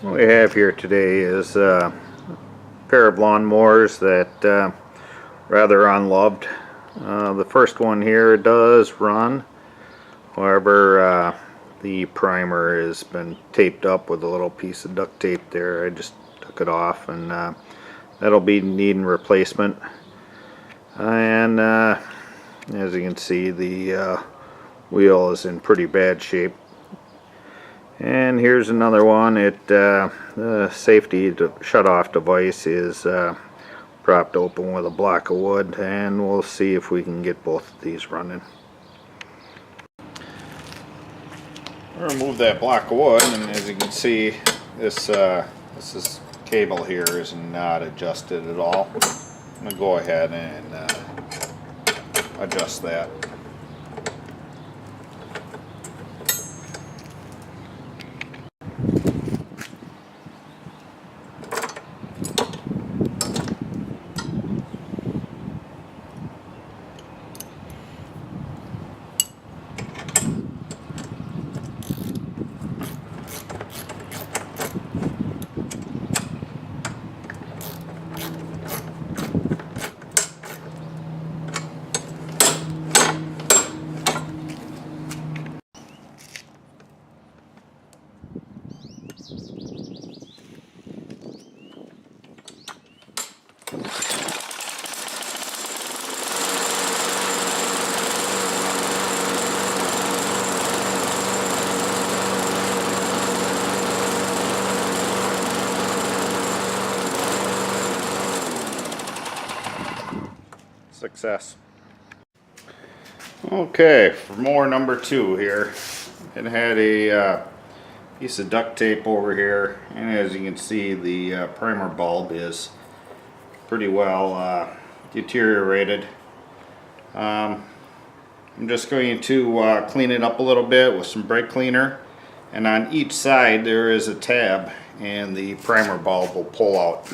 What we have here today is a pair of lawn mowers that rather unloved. The first one here does run, however the primer has been taped up with a little piece of duct tape there. I just took it off, and that'll be needing replacement. And as you can see, the wheel is in pretty bad shape. And here's another one. The safety shut-off device is propped open with a block of wood, and we'll see if we can get both of these running. We'll remove that block of wood, and as you can see, this cable here is not adjusted at all. I'm going to go ahead and adjust that. Success. Okay, for more number 2 here, it had a piece of duct tape over here, and as you can see, the primer bulb is pretty well deteriorated. I'm just going to clean it up a little bit with some brake cleaner, and on each side there is a tab, and the primer bulb will pull out.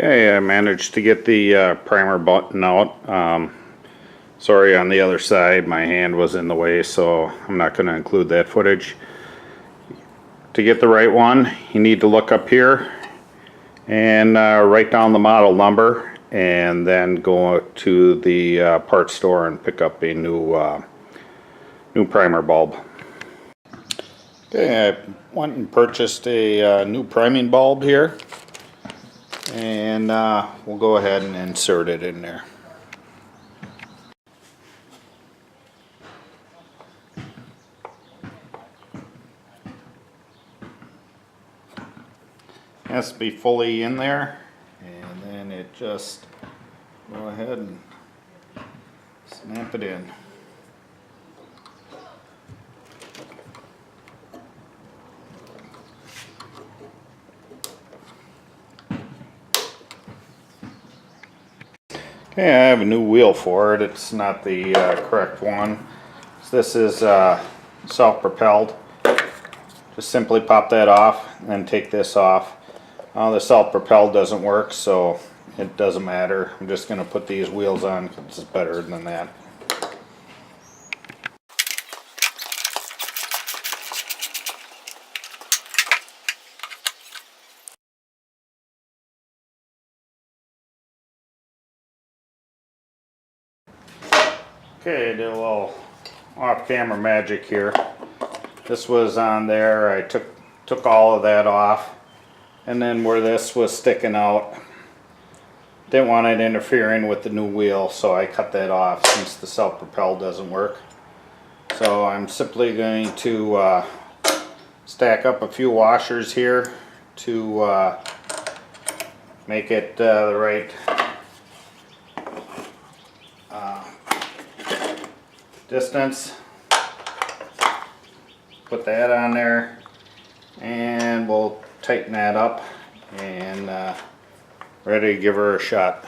Okay, I managed to get the primer button out. Sorry, on the other side my hand was in the way, so I'm not going to include that footage. To get the right one, you need to look up here and write down the model number, and then go to the parts store and pick up a new primer bulb. Okay, I went and purchased a new priming bulb here, and we'll go ahead and insert it in there. It has to be fully in there, and then it just go ahead and snap it in. Okay, I have a new wheel for it. It's not the correct one. So this is self-propelled. Just simply pop that off and then take this off. The self-propelled doesn't work, so it doesn't matter. I'm just going to put these wheels on because it's better than that. Okay, I did a little off-camera magic here. This was on there. I took all of that off, and then where this was sticking out, didn't want it interfering with the new wheel, so I cut that off since the self-propelled doesn't work. So I'm simply going to stack up a few washers here to make it the right distance. Put that on there, and we'll tighten that up and ready to give her a shot.